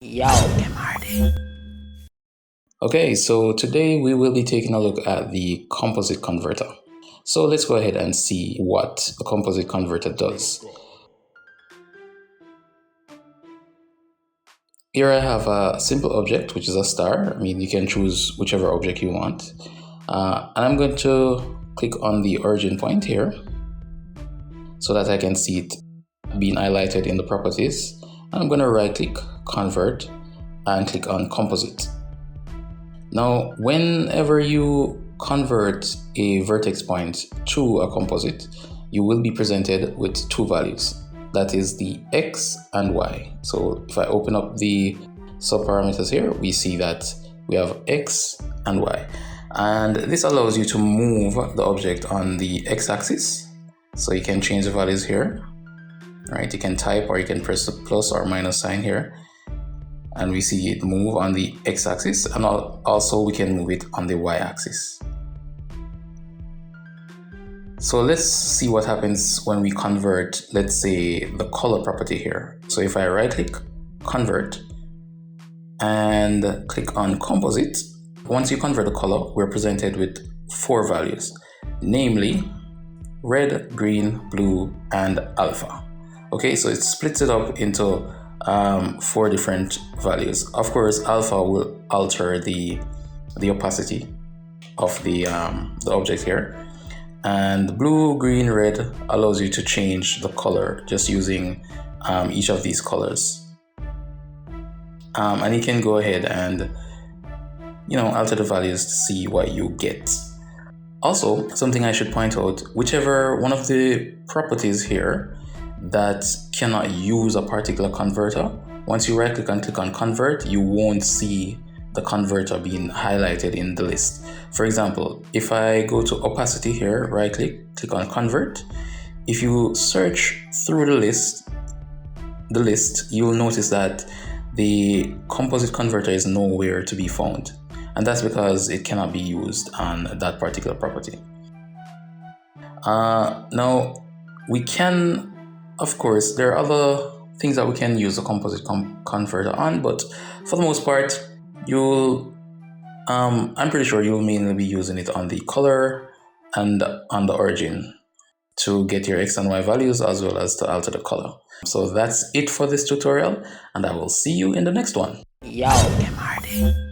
Yo, MRD. Okay, so today we will be taking a look at the composite converter. So let's go ahead and see what the composite converter does. Here I have a simple object, which is a star. I mean, you can choose whichever object you want. And I'm going to click on the origin point here so that I can see it being highlighted in the properties. And I'm going to right click, convert, and click on composite. Now, whenever you convert a vertex point to a composite, you will be presented with two values. That is the X and Y. So if I open up the subparameters here, we see that we have X and Y. And this allows you to move the object on the X axis. So you can change the values here, right? You can type or you can press the plus or minus sign here. And we see it move on the x-axis, and also we can move it on the y-axis. So let's see what happens when we convert, let's say, the color property here. So if I right click, convert, and click on composite, once you convert the color, we're presented with four values, namely red, green, blue, and alpha. Okay, so it splits it up into four different values. Of course, alpha will alter the opacity of the object here, and blue, green, red allows you to change the color just using each of these colors. And you can go ahead and alter the values to see what you get. Also, something I should point out, whichever one of the properties here that cannot use a particular converter, once you right click and click on convert, you won't see the converter being highlighted in the list. For example, if I go to opacity here, right click on convert, if you search through the list, you will notice that the composite converter is nowhere to be found. And that's because it cannot be used on that particular property. Now, we can, of course, there are other things that we can use a composite converter on, but for the most part, I'm pretty sure you'll mainly be using it on the color and on the origin to get your X and Y values, as well as to alter the color. So that's it for this tutorial, and I will see you in the next one. Yo, MRD.